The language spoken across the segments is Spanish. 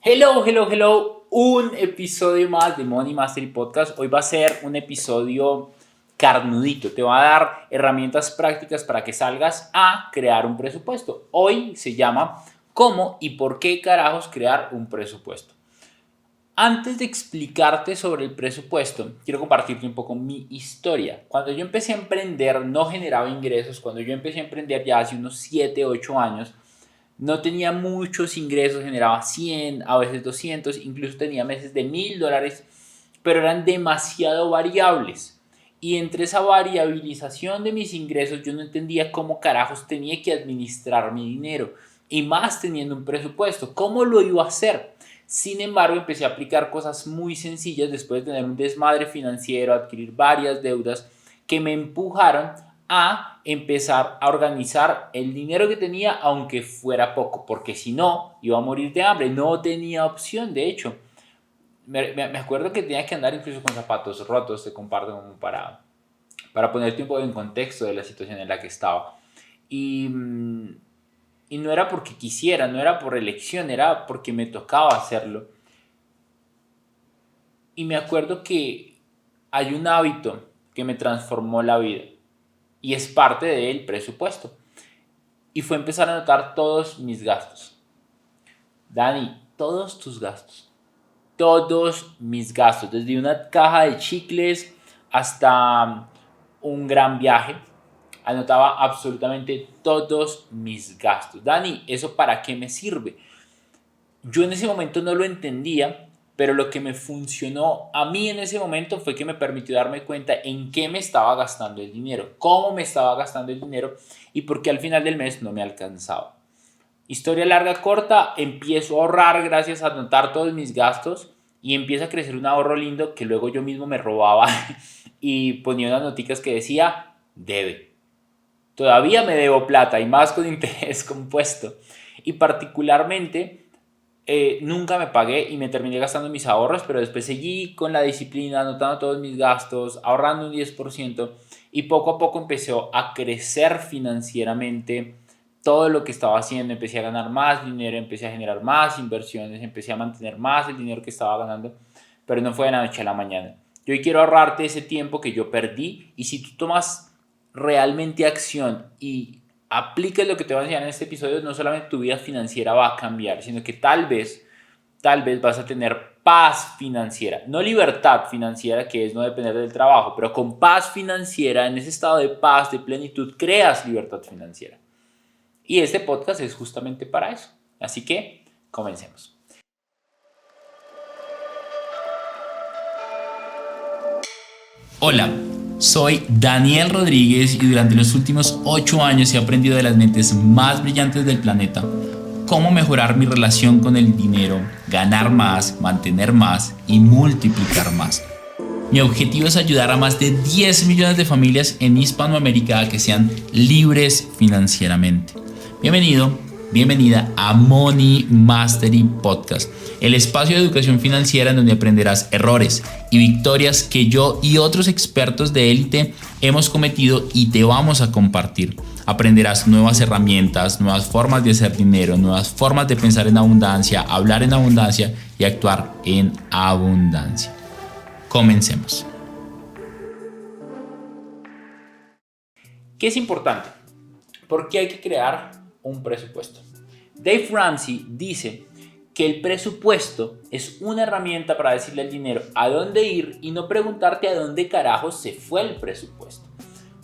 Hello. Un episodio más de Money Mastery Podcast. Hoy va a ser un episodio carnudito. Te va a dar herramientas prácticas para que salgas a crear un presupuesto. Hoy se llama ¿Cómo y por qué carajos crear un presupuesto? Antes de explicarte sobre el presupuesto, quiero compartirte un poco mi historia. Cuando yo empecé a emprender, no generaba ingresos. Cuando yo empecé a emprender ya hace unos 7, 8 años, no tenía muchos ingresos, generaba 100, a veces 200, incluso tenía meses de $1,000, pero eran demasiado variables. Y entre esa variabilización de mis ingresos, yo no entendía cómo carajos tenía que administrar mi dinero. Y más teniendo un presupuesto, ¿cómo lo iba a hacer? Sin embargo, empecé a aplicar cosas muy sencillas después de tener un desmadre financiero, adquirir varias deudas que me empujaron a empezar a organizar el dinero que tenía, aunque fuera poco, porque si no, iba a morir de hambre. No tenía opción, de hecho. Me acuerdo que tenía que andar incluso con zapatos rotos, te comparto como para ponerte un poco en contexto de la situación en la que estaba. Y no era porque quisiera, no era por elección, era porque me tocaba hacerlo. Y me acuerdo que hay un hábito que me transformó la vida y es parte del presupuesto. Y fue empezar a anotar todos mis gastos. Dani, todos tus gastos. Todos mis gastos. Desde una caja de chicles hasta un gran viaje. Anotaba absolutamente todos mis gastos. Dani, ¿eso para qué me sirve? Yo en ese momento no lo entendía, pero lo que me funcionó a mí en ese momento fue que me permitió darme cuenta en qué me estaba gastando el dinero, cómo me estaba gastando el dinero y por qué al final del mes no me alcanzaba. Historia larga, corta, empiezo a ahorrar gracias a anotar todos mis gastos y empieza a crecer un ahorro lindo que luego yo mismo me robaba y ponía unas noticas que decía, debe. Todavía me debo plata y más con interés compuesto. Y particularmente nunca me pagué y me terminé gastando mis ahorros, pero después seguí con la disciplina, anotando todos mis gastos, ahorrando un 10% y poco a poco empezó a crecer financieramente todo lo que estaba haciendo. Empecé a ganar más dinero, empecé a generar más inversiones, empecé a mantener más el dinero que estaba ganando, pero no fue de la noche a la mañana. Yo hoy quiero ahorrarte ese tiempo que yo perdí y si tú tomas realmente acción y aplicas lo que te voy a enseñar en este episodio, no solamente tu vida financiera va a cambiar, sino que tal vez vas a tener paz financiera, no libertad financiera, que es no depender del trabajo, pero con paz financiera, en ese estado de paz, de plenitud, creas libertad financiera. Y este podcast es justamente para eso. Así que, comencemos. Hola, soy Daniel Rodríguez y durante los últimos 8 años he aprendido de las mentes más brillantes del planeta cómo mejorar mi relación con el dinero, ganar más, mantener más y multiplicar más. Mi objetivo es ayudar a más de 10 millones de familias en Hispanoamérica a que sean libres financieramente. Bienvenida a Money Mastery Podcast, el espacio de educación financiera en donde aprenderás errores y victorias que yo y otros expertos de élite hemos cometido y te vamos a compartir. Aprenderás nuevas herramientas, nuevas formas de hacer dinero, nuevas formas de pensar en abundancia, hablar en abundancia y actuar en abundancia. Comencemos. ¿Qué es importante? ¿Por qué hay que crear un presupuesto? Dave Ramsey dice que el presupuesto es una herramienta para decirle al dinero a dónde ir y no preguntarte a dónde carajos se fue el presupuesto.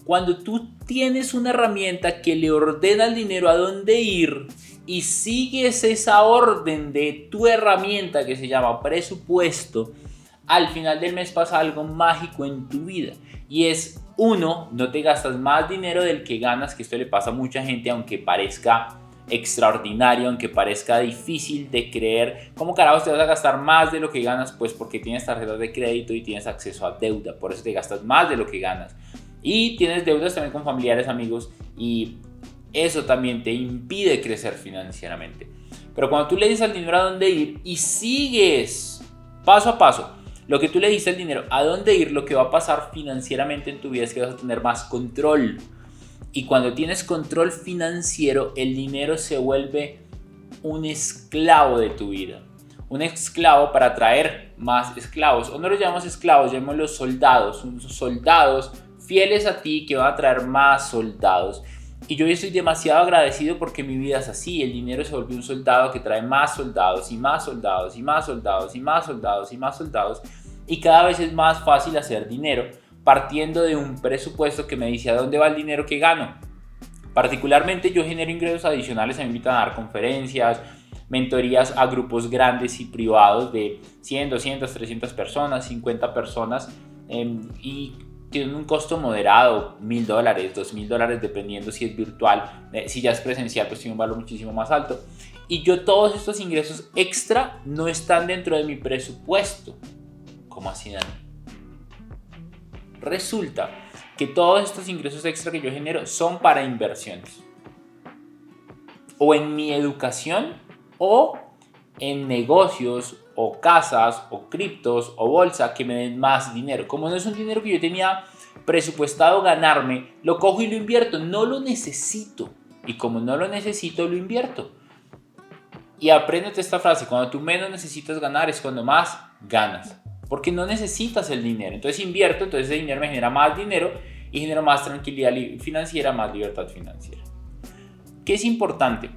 Cuando tú tienes una herramienta que le ordena al dinero a dónde ir y sigues esa orden de tu herramienta que se llama presupuesto, al final del mes pasa algo mágico en tu vida y es, uno, no te gastas más dinero del que ganas, que esto le pasa a mucha gente, aunque parezca extraordinario, aunque parezca difícil de creer. ¿Cómo carajos te vas a gastar más de lo que ganas? Pues porque tienes tarjetas de crédito y tienes acceso a deuda, por eso te gastas más de lo que ganas. Y tienes deudas también con familiares, amigos, y eso también te impide crecer financieramente. Pero cuando tú le dices al dinero a dónde ir y sigues paso a paso lo que tú le dices al dinero a dónde ir, lo que va a pasar financieramente en tu vida es que vas a tener más control. Y cuando tienes control financiero, el dinero se vuelve un esclavo de tu vida. un esclavo para atraer más esclavos. O no los llamamos esclavos, llamémoslos soldados. Soldados fieles a ti que van a traer más soldados. Y yo estoy demasiado agradecido porque mi vida es así. El dinero se volvió un soldado que trae más soldados y más soldados y más soldados y más soldados y más soldados. Y cada vez es más fácil hacer dinero partiendo de un presupuesto que me dice a dónde va el dinero que gano. Particularmente yo genero ingresos adicionales, me invitan a dar conferencias, mentorías a grupos grandes y privados de 100, 200, 300 personas, 50 personas y tienen un costo moderado, $1,000, $2,000 dependiendo si es virtual, si ya es presencial pues tiene un valor muchísimo más alto. Y yo todos estos ingresos extra no están dentro de mi presupuesto. ¿Cómo así, Dani? Resulta que todos estos ingresos extra que yo genero son para inversiones. O en mi educación, o en negocios, o casas, o criptos, o bolsa que me den más dinero. Como no es un dinero que yo tenía presupuestado ganarme, lo cojo y lo invierto. No lo necesito. Y como no lo necesito, lo invierto. Y apréndete esta frase: cuando tú menos necesitas ganar es cuando más ganas. Porque no necesitas el dinero. Entonces invierto, entonces ese dinero me genera más dinero y genera más tranquilidad financiera, más libertad financiera. ¿Qué es importante?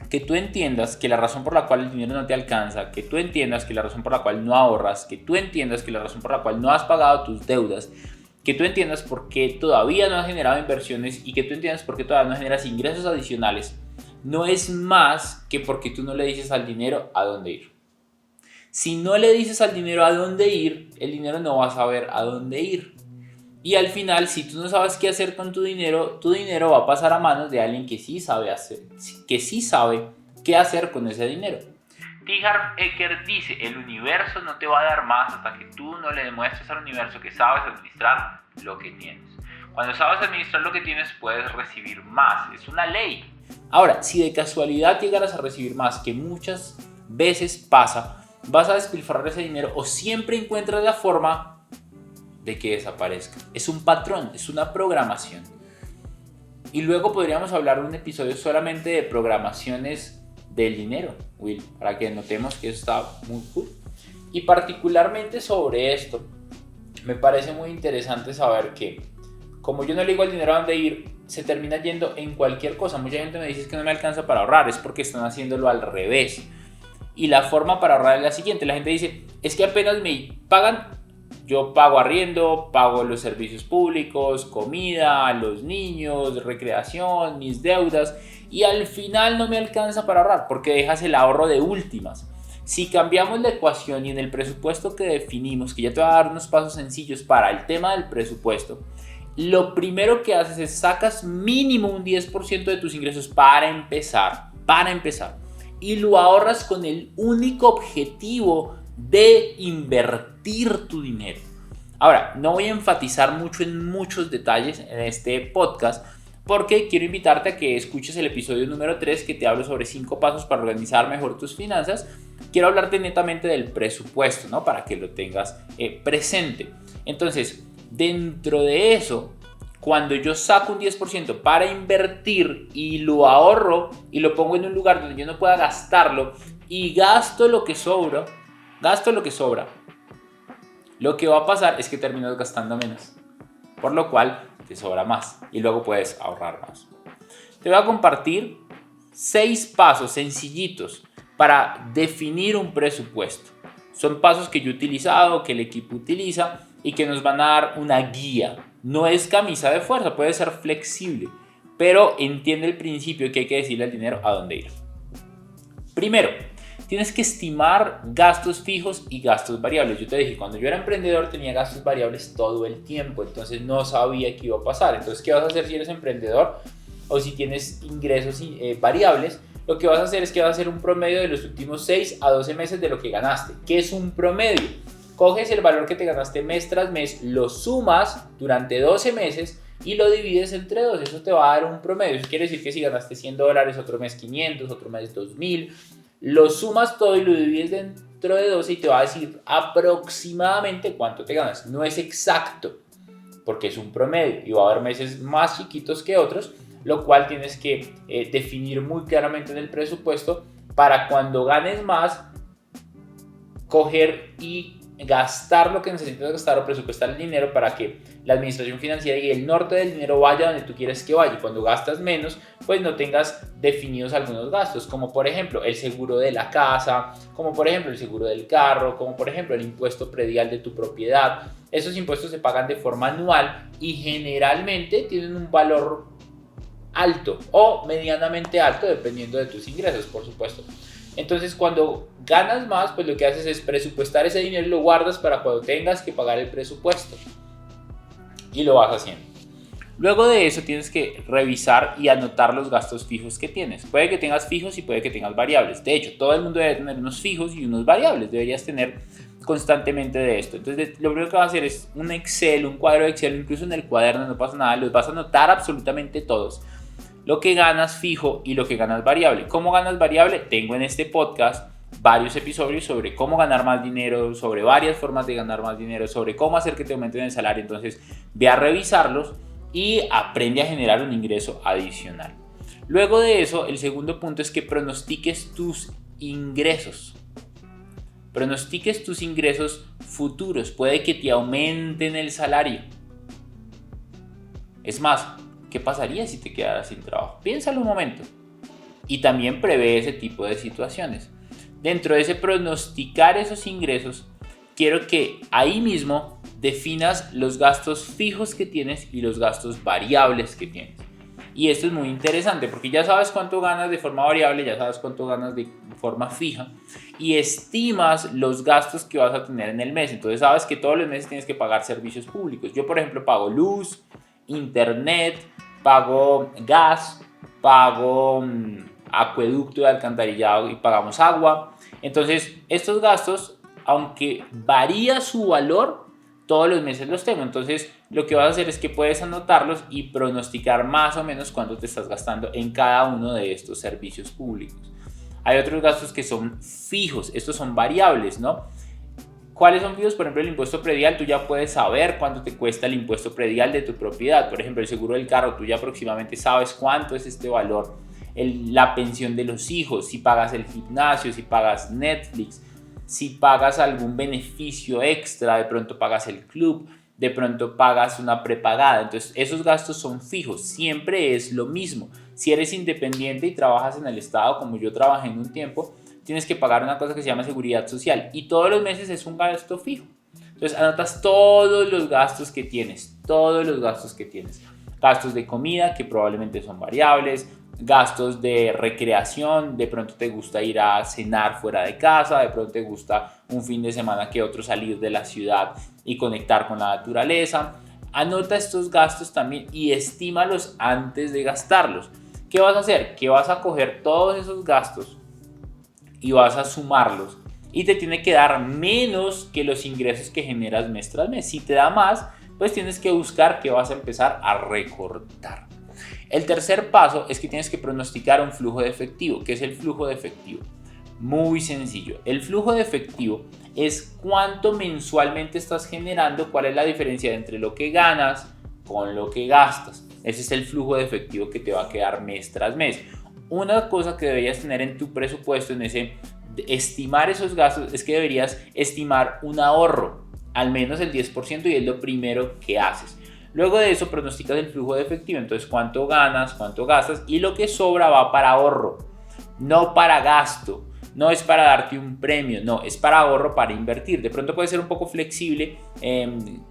Que tú entiendas que la razón por la cual el dinero no te alcanza, que tú entiendas que la razón por la cual no ahorras, que tú entiendas que la razón por la cual no has pagado tus deudas, que tú entiendas por qué todavía no has generado inversiones y que tú entiendas por qué todavía no generas ingresos adicionales, no es más que porque tú no le dices al dinero a dónde ir. Si no le dices al dinero a dónde ir, el dinero no va a saber a dónde ir. Y al final, si tú no sabes qué hacer con tu dinero va a pasar a manos de alguien que sí sabe qué hacer con ese dinero. T. Harv Eker dice: el universo no te va a dar más hasta que tú no le demuestres al universo que sabes administrar lo que tienes. Cuando sabes administrar lo que tienes, puedes recibir más. Es una ley. Ahora, si de casualidad llegaras a recibir más, que muchas veces pasa, vas a despilfarrar ese dinero o siempre encuentras la forma de que desaparezca. Es un patrón, es una programación. Y luego podríamos hablar de un episodio solamente de programaciones del dinero, Will, para que notemos que eso está muy cool. Y particularmente sobre esto, me parece muy interesante saber que, como yo no le digo al dinero a dónde ir, se termina yendo en cualquier cosa. Mucha gente me dice que no me alcanza para ahorrar, es porque están haciéndolo al revés. Y la forma para ahorrar es la siguiente: la gente dice, es que apenas me pagan, yo pago arriendo, pago los servicios públicos, comida, los niños, recreación, mis deudas, y al final no me alcanza para ahorrar porque dejas el ahorro de últimas. Si cambiamos la ecuación y en el presupuesto que definimos, que ya te voy a dar unos pasos sencillos para el tema del presupuesto, lo primero que haces es sacas mínimo un 10% de tus ingresos para empezar. Y lo ahorras con el único objetivo de invertir tu dinero. Ahora, no voy a enfatizar mucho en muchos detalles en este podcast porque quiero invitarte a que escuches el episodio número 3 que te hablo sobre 5 pasos para organizar mejor tus finanzas. Quiero hablarte netamente del presupuesto, ¿no? Para que lo tengas presente. Entonces, dentro de eso, cuando yo saco un 10% para invertir y lo ahorro y lo pongo en un lugar donde yo no pueda gastarlo y gasto lo que sobra, lo que va a pasar es que terminas gastando menos, por lo cual te sobra más y luego puedes ahorrar más. Te voy a compartir 6 pasos sencillitos para definir un presupuesto. Son pasos que yo he utilizado, que el equipo utiliza y que nos van a dar una guía. No es camisa de fuerza, puede ser flexible, pero entiende el principio que hay que decirle al dinero a dónde ir. Primero, tienes que estimar gastos fijos y gastos variables. Yo te dije, cuando yo era emprendedor tenía gastos variables todo el tiempo, entonces no sabía qué iba a pasar. Entonces, ¿qué vas a hacer si eres emprendedor o si tienes ingresos variables? Lo que vas a hacer es que vas a hacer un promedio de los últimos 6 a 12 meses de lo que ganaste. ¿Qué es un promedio? Coges el valor que te ganaste mes tras mes, lo sumas durante 12 meses y lo divides entre 2. Eso te va a dar un promedio. Eso quiere decir que si ganaste $100, otro mes 500, otro mes 2000, lo sumas todo y lo divides dentro de 12 y te va a decir aproximadamente cuánto te ganas. No es exacto porque es un promedio y va a haber meses más chiquitos que otros, lo cual tienes que definir muy claramente en el presupuesto para cuando ganes más coger y gastar lo que necesitas gastar o presupuestar el dinero para que la administración financiera y el norte del dinero vaya donde tú quieres que vaya. Y cuando gastas menos, pues no tengas definidos algunos gastos, como por ejemplo el seguro de la casa, como por ejemplo el seguro del carro, como por ejemplo el impuesto predial de tu propiedad. Esos impuestos se pagan de forma anual y generalmente tienen un valor alto o medianamente alto dependiendo de tus ingresos, por supuesto. Entonces, cuando ganas más, pues lo que haces es presupuestar ese dinero y lo guardas para cuando tengas que pagar el presupuesto. Y lo vas haciendo. Luego de eso tienes que revisar y anotar los gastos fijos que tienes. Puede que tengas fijos y puede que tengas variables. De hecho, todo el mundo debe tener unos fijos y unos variables. Deberías tener constantemente de esto. Entonces, lo primero que vas a hacer es un Excel, un cuadro de Excel, incluso en el cuaderno, no pasa nada. Los vas a anotar absolutamente todos. Lo que ganas fijo y lo que ganas variable. ¿Cómo ganas variable? Tengo en este podcast varios episodios sobre cómo ganar más dinero, sobre varias formas de ganar más dinero, sobre cómo hacer que te aumenten el salario. Entonces, ve a revisarlos y aprende a generar un ingreso adicional. Luego de eso, el segundo punto es que pronostiques tus ingresos. Pronostiques tus ingresos futuros. Puede que te aumenten el salario. Es más, ¿qué pasaría si te quedaras sin trabajo? Piénsalo un momento. Y también prevé ese tipo de situaciones. Dentro de ese pronosticar esos ingresos, quiero que ahí mismo definas los gastos fijos que tienes y los gastos variables que tienes. Y esto es muy interesante porque ya sabes cuánto ganas de forma variable, ya sabes cuánto ganas de forma fija y estimas los gastos que vas a tener en el mes. Entonces sabes que todos los meses tienes que pagar servicios públicos. Yo, por ejemplo, pago luz, internet, pago gas, pago acueducto de alcantarillado y pagamos agua. Entonces, estos gastos, aunque varía su valor, todos los meses los tengo. Entonces, lo que vas a hacer es que puedes anotarlos y pronosticar más o menos cuánto te estás gastando en cada uno de estos servicios públicos. Hay otros gastos que son fijos, estos son variables, ¿no? ¿Cuáles son fijos? Por ejemplo, el impuesto predial, tú ya puedes saber cuánto te cuesta el impuesto predial de tu propiedad. Por ejemplo, el seguro del carro, tú ya aproximadamente sabes cuánto es este valor. La pensión de los hijos, si pagas el gimnasio, si pagas Netflix, si pagas algún beneficio extra, de pronto pagas el club, de pronto pagas una prepagada. Entonces, esos gastos son fijos, siempre es lo mismo. Si eres independiente y trabajas en el Estado, como yo trabajé en un tiempo, tienes que pagar una cosa que se llama seguridad social y todos los meses es un gasto fijo. Entonces anotas todos los gastos que tienes, Gastos de comida que probablemente son variables, gastos de recreación, de pronto te gusta ir a cenar fuera de casa, de pronto te gusta un fin de semana que otro salir de la ciudad y conectar con la naturaleza. Anota estos gastos también y estímalos antes de gastarlos. ¿Qué vas a hacer? Que vas a coger todos esos gastos y vas a sumarlos y te tiene que dar menos que los ingresos que generas mes tras mes. Si te da más, pues tienes que buscar que vas a empezar a recortar. El tercer paso es que tienes que pronosticar un flujo de efectivo. ¿Qué es el flujo de efectivo? Muy sencillo. El flujo de efectivo es cuánto mensualmente estás generando, cuál es la diferencia entre lo que ganas con lo que gastas. Ese es el flujo de efectivo que te va a quedar mes tras mes. Una cosa que deberías tener en tu presupuesto, en ese estimar esos gastos, es que deberías estimar un ahorro, al menos el 10%, y es lo primero que haces. Luego de eso pronosticas el flujo de efectivo, entonces cuánto ganas, cuánto gastas, y lo que sobra va para ahorro, no para gasto. No es para darte un premio, no, es para ahorro, para invertir. De pronto puede ser un poco flexible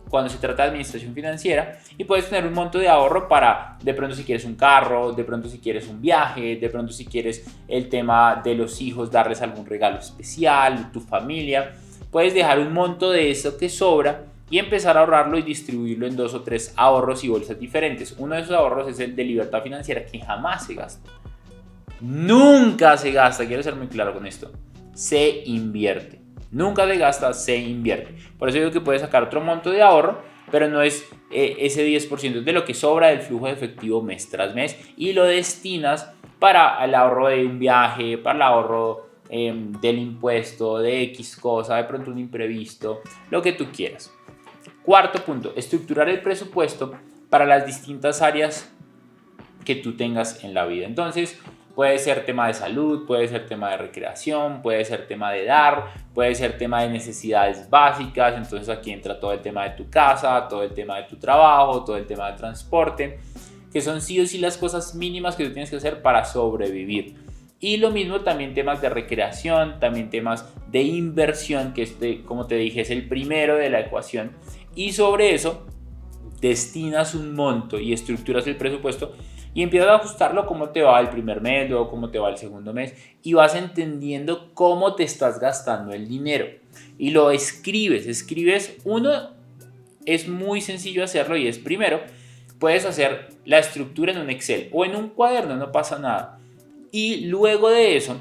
cuando se trata de administración financiera y puedes tener un monto de ahorro para, de pronto si quieres un carro, de pronto si quieres un viaje, de pronto si quieres el tema de los hijos, darles algún regalo especial, tu familia. Puedes dejar un monto de eso que sobra y empezar a ahorrarlo y distribuirlo en 2 o 3 ahorros y bolsas diferentes. Uno de esos ahorros es el de libertad financiera, que jamás se gasta. Nunca se gasta, quiero ser muy claro con esto. Se invierte. Nunca se gasta, se invierte. Por eso digo que puedes sacar otro monto de ahorro, pero no es ese 10% de lo que sobra del flujo de efectivo mes tras mes y lo destinas para el ahorro de un viaje, para el ahorro del impuesto, de X cosa, de pronto un imprevisto, lo que tú quieras. Cuarto punto, estructurar el presupuesto para las distintas áreas que tú tengas en la vida. Entonces, Puede ser tema de salud, puede ser tema de recreación, puede ser tema de dar, puede ser tema de necesidades básicas. Entonces aquí entra todo el tema de tu casa, todo el tema de tu trabajo, todo el tema de transporte, que son sí o sí las cosas mínimas que tú tienes que hacer para sobrevivir. Y lo mismo también temas de recreación, también temas de inversión, que como te dije, es el primero de la ecuación. Y sobre eso destinas un monto y estructuras el presupuesto y empiezas a ajustarlo cómo te va el primer mes, luego cómo te va el segundo mes, y vas entendiendo cómo te estás gastando el dinero. Y lo escribes. Uno, es muy sencillo hacerlo y es primero, puedes hacer la estructura en un Excel o en un cuaderno, no pasa nada. Y luego de eso,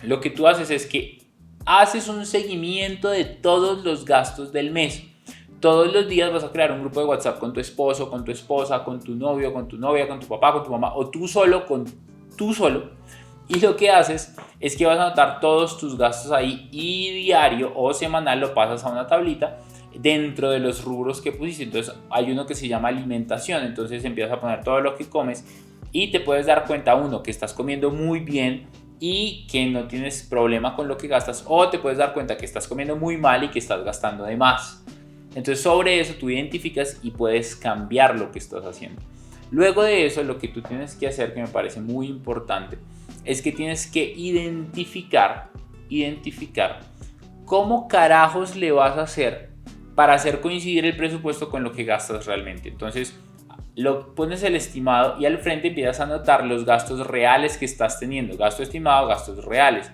lo que tú haces es que haces un seguimiento de todos los gastos del mes. Todos los días vas a crear un grupo de WhatsApp con tu esposo, con tu esposa, con tu novio, con tu novia, con tu papá, con tu mamá, o tú solo. Y lo que haces es que vas a anotar todos tus gastos ahí y diario o semanal lo pasas a una tablita dentro de los rubros que pusiste. Entonces hay uno que se llama alimentación, entonces empiezas a poner todo lo que comes y te puedes dar cuenta, uno, que estás comiendo muy bien y que no tienes problema con lo que gastas, o te puedes dar cuenta que estás comiendo muy mal y que estás gastando de más. Entonces sobre eso tú identificas y puedes cambiar lo que estás haciendo. Luego de eso, lo que tú tienes que hacer, que me parece muy importante, es que tienes que identificar cómo carajos le vas a hacer para hacer coincidir el presupuesto con lo que gastas realmente. Entonces lo pones el estimado y al frente empiezas a anotar los gastos reales que estás teniendo, gasto estimado, gastos reales.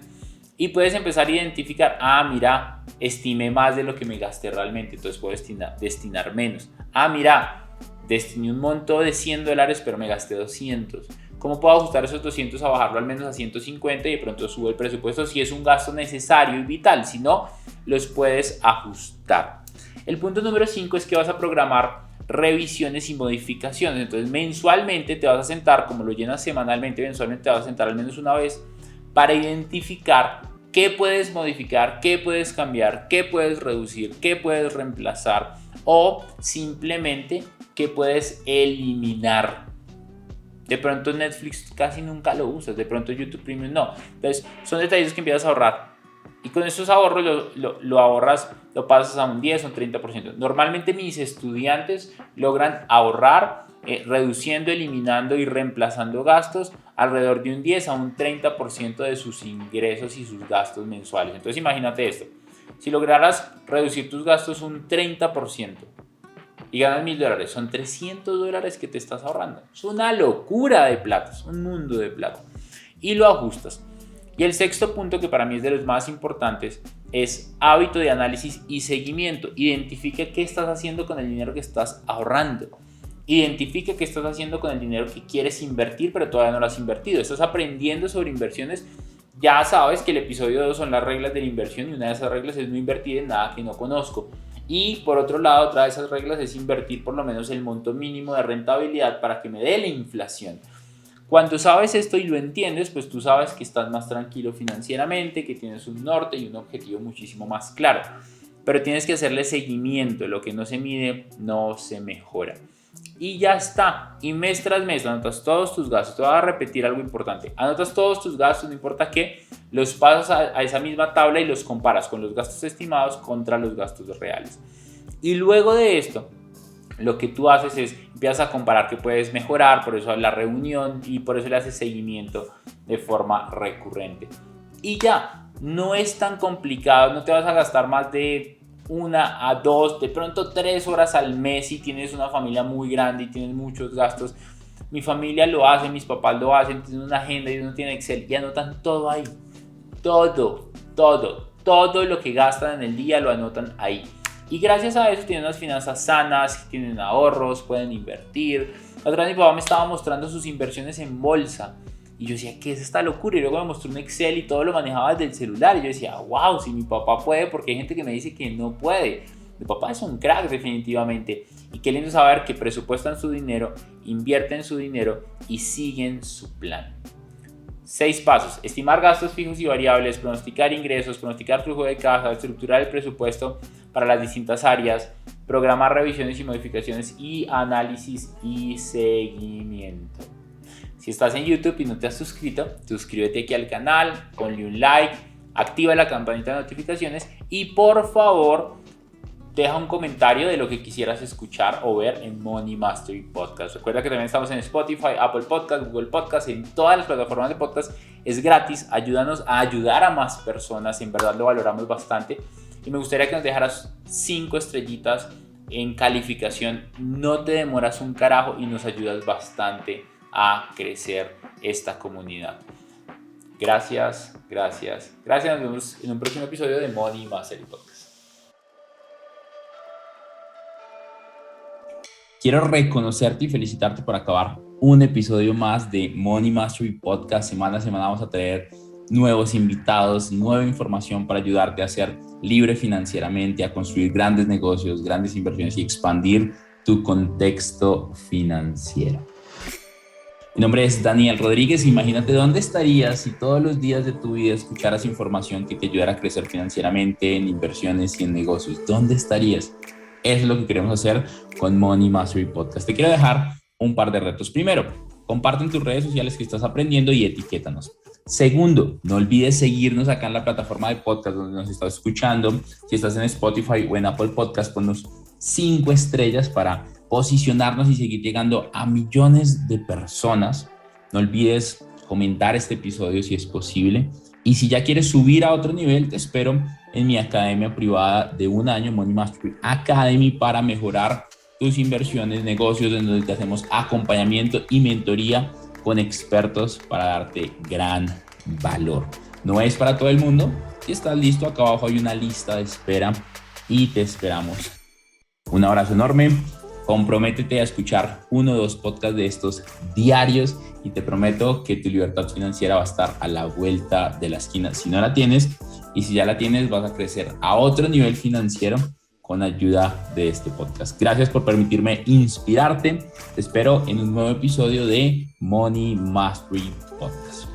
Y puedes empezar a identificar, mira, estimé más de lo que me gasté realmente, entonces puedo destinar menos. Mira, destiné un monto de $100, pero me gasté 200. ¿Cómo puedo ajustar esos 200 a bajarlo al menos a 150 y de pronto subo el presupuesto si es un gasto necesario y vital? Si no, los puedes ajustar. El punto número 5 es que vas a programar revisiones y modificaciones. Entonces mensualmente te vas a sentar, como lo llenas semanalmente, mensualmente te vas a sentar al menos una vez para identificar qué puedes modificar, qué puedes cambiar, qué puedes reducir, qué puedes reemplazar o simplemente qué puedes eliminar. De pronto Netflix casi nunca lo usas, de pronto YouTube Premium no. Entonces son detalles que empiezas a ahorrar. Y con esos ahorros lo ahorras, lo pasas a un 10 o un 30%. Normalmente mis estudiantes logran ahorrar reduciendo, eliminando y reemplazando gastos alrededor de un 10 a un 30% de sus ingresos y sus gastos mensuales. Entonces imagínate esto, si lograras reducir tus gastos un 30% y ganas $1,000, son $300 que te estás ahorrando. Es una locura de plata, es un mundo de plata. Y lo ajustas. Y el sexto punto, que para mí es de los más importantes, es hábito de análisis y seguimiento. Identifica qué estás haciendo con el dinero que estás ahorrando. Identifica qué estás haciendo con el dinero que quieres invertir, pero todavía no lo has invertido. Estás aprendiendo sobre inversiones. Ya sabes que el episodio 2 son las reglas de la inversión y una de esas reglas es no invertir en nada que no conozco. Y por otro lado, otra de esas reglas es invertir por lo menos el monto mínimo de rentabilidad para que me dé la inflación. Cuando sabes esto y lo entiendes, pues tú sabes que estás más tranquilo financieramente, que tienes un norte y un objetivo muchísimo más claro. Pero tienes que hacerle seguimiento. Lo que no se mide no se mejora. Y ya está. Y mes tras mes anotas todos tus gastos. Te voy a repetir algo importante. Anotas todos tus gastos, no importa qué. Los pasas a esa misma tabla y los comparas con los gastos estimados contra los gastos reales. Y luego de esto, lo que tú haces es empiezas a comparar qué puedes mejorar, por eso la reunión y por eso le haces seguimiento de forma recurrente. Y ya, no es tan complicado, no te vas a gastar más de 1 a 2, de pronto 3 horas al mes si tienes una familia muy grande y tienes muchos gastos. Mi familia lo hace, mis papás lo hacen, tienen una agenda y uno tiene Excel y anotan todo ahí. Todo lo que gastan en el día lo anotan ahí. Y gracias a eso tienen unas finanzas sanas, tienen ahorros, pueden invertir. La otra vez mi papá me estaba mostrando sus inversiones en bolsa. Y yo decía, ¿qué es esta locura? Y luego me mostró un Excel y todo lo manejaba desde el celular. Y yo decía, wow, si mi papá puede, porque hay gente que me dice que no puede. Mi papá es un crack definitivamente. Y qué lindo saber que presupuestan su dinero, invierten su dinero y siguen su plan. 6 pasos: estimar gastos fijos y variables, pronosticar ingresos, pronosticar flujo de caja, estructurar el presupuesto para las distintas áreas, programar revisiones y modificaciones y análisis y seguimiento. Si estás en YouTube y no te has suscrito, suscríbete aquí al canal, ponle un like, activa la campanita de notificaciones y por favor deja un comentario de lo que quisieras escuchar o ver en Money Mastery Podcast. Recuerda que también estamos en Spotify, Apple Podcast, Google Podcast, en todas las plataformas de podcast. Es gratis, ayúdanos a ayudar a más personas, en verdad lo valoramos bastante. Y me gustaría que nos dejaras 5 estrellitas en calificación. No te demoras un carajo y nos ayudas bastante a crecer esta comunidad. Gracias. Nos vemos en un próximo episodio de Money Mastery Podcast. Quiero reconocerte y felicitarte por acabar un episodio más de Money Mastery Podcast. Semana a semana vamos a traer nuevos invitados, nueva información para ayudarte a ser libre financieramente, a construir grandes negocios, grandes inversiones y expandir tu contexto financiero. Mi nombre es Daniel Rodríguez. Imagínate dónde estarías si todos los días de tu vida escucharas información que te ayudara a crecer financieramente en inversiones y en negocios. ¿Dónde estarías? Eso es lo que queremos hacer con Money Mastery Podcast. Te quiero dejar un par de retos. Primero, comparte en tus redes sociales que estás aprendiendo y etiquétanos. Segundo, no olvides seguirnos acá en la plataforma de podcast donde nos estás escuchando. Si estás en Spotify o en Apple Podcast, ponnos 5 estrellas para posicionarnos y seguir llegando a millones de personas. No olvides comentar este episodio si es posible. Y si ya quieres subir a otro nivel, te espero en mi academia privada de 1 año, Money Mastery Academy, para mejorar tus inversiones, negocios, en donde te hacemos acompañamiento y mentoría con expertos para darte gran valor. No es para todo el mundo. Si estás listo, acá abajo hay una lista de espera y te esperamos. Un abrazo enorme. Comprométete a escuchar 1 o 2 podcasts de estos diarios y te prometo que tu libertad financiera va a estar a la vuelta de la esquina. Si no la tienes y si ya la tienes, vas a crecer a otro nivel financiero con ayuda de este podcast. Gracias por permitirme inspirarte. Te espero en un nuevo episodio de Money Mastery Podcast.